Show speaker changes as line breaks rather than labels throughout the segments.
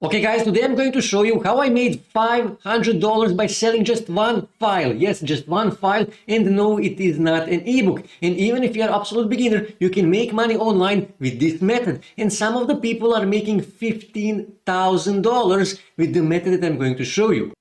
Okay guys, today I'm going to show you how I made $500 by selling just one file. Yes, just one file, and no, it is not an ebook. And even if you're an absolute beginner, you can make money online with this method. And some of the people are making $15,000 with the method that I'm going to show you.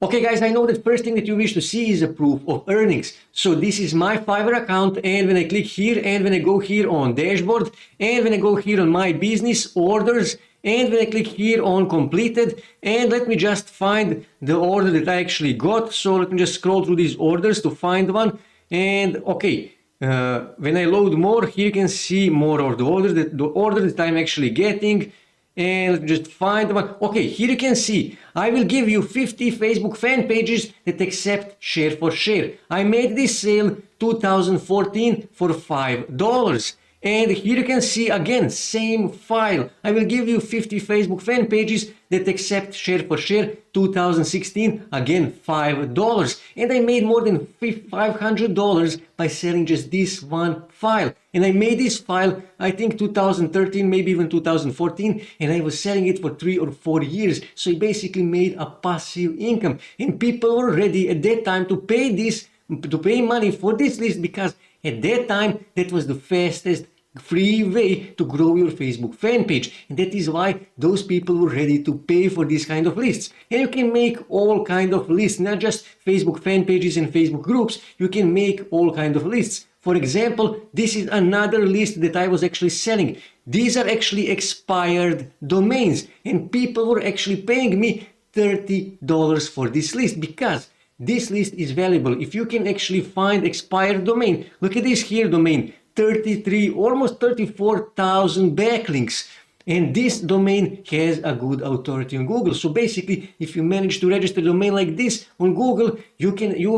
Okay guys, I know that first thing that you wish to see is a proof of earnings. So this is my Fiverr account, and when I click here and when I go here on dashboard and when I go here on my business orders and when I click here on completed, and let me just find the order that I actually got. So let me just scroll through these orders to find one. And okay, when I load more, here you can see more of the orders that I'm actually getting. And let's just find one. Okay, here you can see I will give you 50 Facebook fan pages that accept share for share. I made this sale 2014 for $5. And here you can see again, same file. I will give you 50 Facebook fan pages that accept share for share 2016, again $5. And I made more than $500 by selling just this one file. And I made this file, I think 2013, maybe even 2014, and I was selling it for 3 or 4 years. So I basically made a passive income. And people were ready at that time to pay money for this list, because at that time, that was the fastest free way to grow your Facebook fan page. And that is why those people were ready to pay for these kind of lists. And you can make all kind of lists, not just Facebook fan pages and Facebook groups. You can make all kind of lists. For example, this is another list that I was actually selling. These are actually expired domains, and people were actually paying me $30 for this list, because this list is valuable. If you can actually find expired domain, look at this here domain, 33, almost 34,000 backlinks. And this domain has a good authority on Google. So basically, if you manage to register a domain like this on Google, you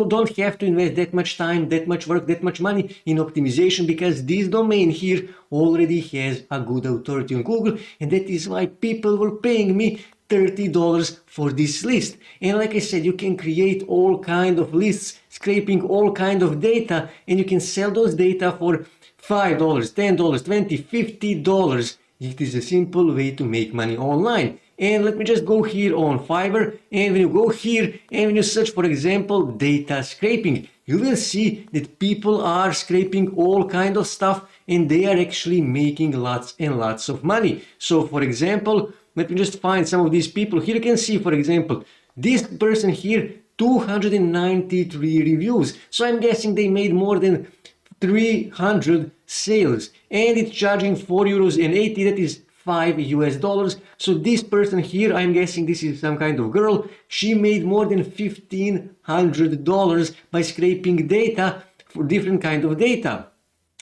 don't have to invest that much time, that much work, that much money in optimization, because this domain here already has a good authority on Google. And that is why people were paying me $30 for this list. And like I said, you can create all kind of lists, scraping all kind of data, and you can sell those data for $5, $10, $20, $50. It is a simple way to make money online. And let me just go here on Fiverr, and when you go here and when you search, for example, data scraping, you will see that people are scraping all kind of stuff, and they are actually making lots and lots of money. So for example, let me just find some of these people. Here you can see, for example, this person here, 293 reviews. So I'm guessing they made more than 300 sales, and it's charging €4.80, that is $5. So this person here, I'm guessing this is some kind of girl, she made more than $1,500 by scraping data for different kind of data.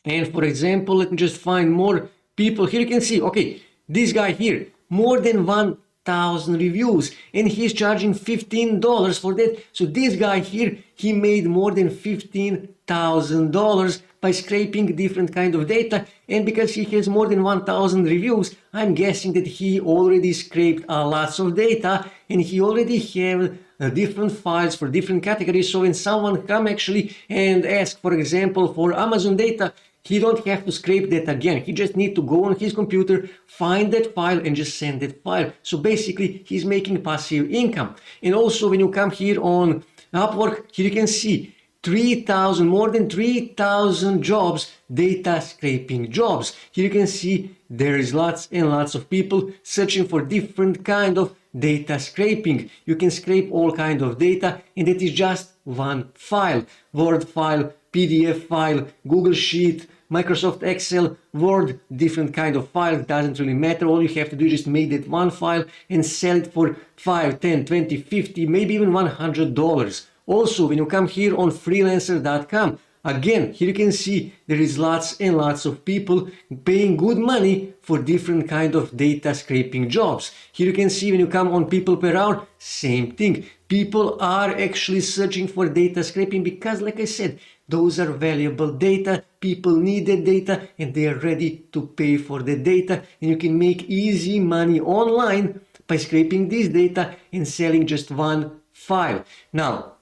And for example, let me just find more people. Here you can see, okay, this guy here, more than 1,000 reviews, and he's charging $15 for that. So this guy here, he made more than $15,000 by scraping different kind of data. And because he has more than 1,000 reviews, I'm guessing that he already scraped a lots of data, and he already have different files for different categories. So when someone come actually and ask, for example, for Amazon data, he don't have to scrape that again. He just need to go on his computer, find that file, and just send that file. So basically, he's making passive income. And also, when you come here on Upwork, here you can see more than 3,000 jobs, data scraping jobs. Here you can see there is lots and lots of people searching for different kind of data scraping. You can scrape all kind of data, and that is just one file. Word file, PDF file, Google Sheet, Microsoft Excel, Word, different kind of file, doesn't really matter. All you have to do is just make that one file and sell it for $5, $10, $20, $50, maybe even $100. Also, when you come here on freelancer.com, again, here you can see there is lots and lots of people paying good money for different kind of data scraping jobs. Here you can see when you come on people per hour, same thing. People are actually searching for data scraping because, like I said, those are valuable data. People need that data, and they are ready to pay for the data. And you can make easy money online by scraping this data and selling just one file. Now,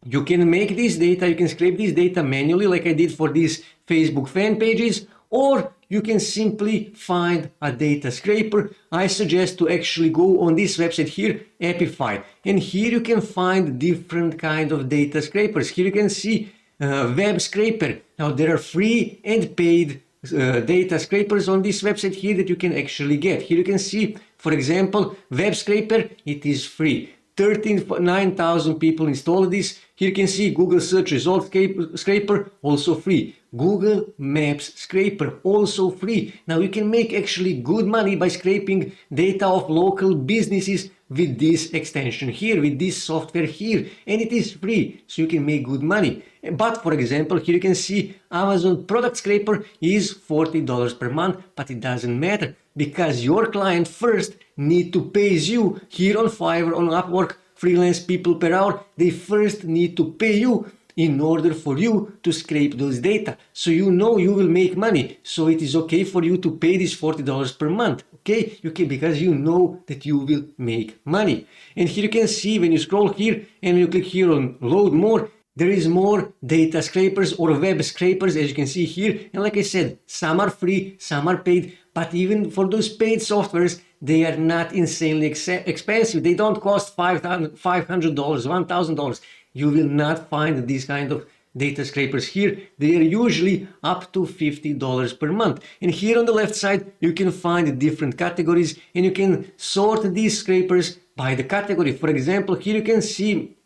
you can make this data, you can scrape this data manually like I did for these Facebook fan pages, or you can simply find a data scraper. I suggest to actually go on this website here, Epify, and here you can find different kind of data scrapers. Here you can see web scraper. Now there are free and paid data scrapers on this website here that you can actually get. Here you can see, for example, web scraper, it is free. 39,000 people installed this. Here you can see Google search result scraper, also free. Google Maps scraper, also free. Now you can make actually good money by scraping data of local businesses with this extension here, with this software here, and it is free, so you can make good money. But for example, here you can see Amazon product scraper is $40 per month, but it doesn't matter because your client first need to pay you here on Fiverr, on Upwork, freelance people per hour. They first need to pay you in order for you to scrape those data. So you know you will make money. So it is okay for you to pay this $40 per month. Okay, because you know that you will make money. And here you can see when you scroll here and you click here on load more, there is more data scrapers or web scrapers, as you can see here. And like I said, some are free, some are paid, but even for those paid softwares, they are not insanely expensive. They don't cost $500, $1,000. You will not find these kind of data scrapers here. They are usually up to $50 per month. And here on the left side, you can find different categories and you can sort these scrapers by the category. For example, here you can see,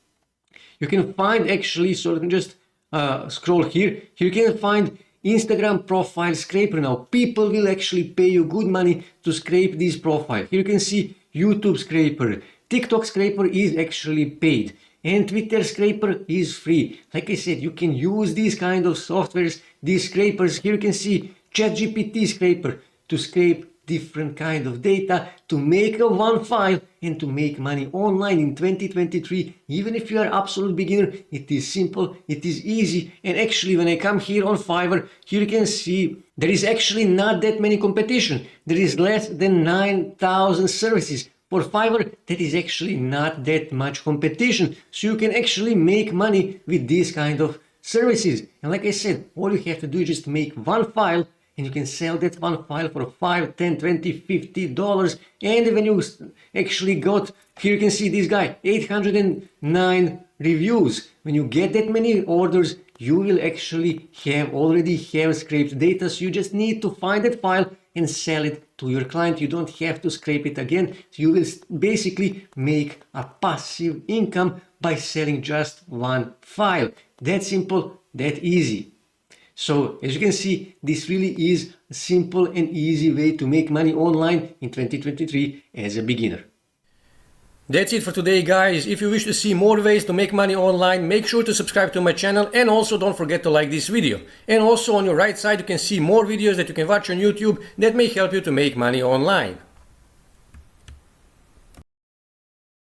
you can find actually, so you can just scroll here. Here you can find Instagram profile scraper. Now people will actually pay you good money to scrape this profile. Here you can see YouTube scraper. TikTok scraper is actually paid. And Twitter scraper is free. Like I said, you can use these kind of softwares, these scrapers. Here you can see ChatGPT scraper to scrape different kind of data to make a one file and to make money online in 2023. Even if you are absolute beginner, it is simple, it is easy. And actually when I come here on Fiverr, here you can see there is actually not that many competition. There is less than 9,000 services. For Fiverr, that is actually not that much competition. So you can actually make money with these kind of services. And like I said, all you have to do is just make one file and you can sell that one file for $5, $10, $20, $50. And when you actually got, here you can see this guy, 809 reviews. When you get that many orders, you will actually already have scraped data. So you just need to find that file and sell it to your client. You don't have to scrape it again. So you will basically make a passive income by selling just one file. That simple, that easy. So as you can see, this really is a simple and easy way to make money online in 2023 as a beginner. That's it for today, guys. If you wish to see more ways to make money online, make sure to subscribe to my channel and also don't forget to like this video. And also on your right side, you can see more videos that you can watch on YouTube that may help you to make money online.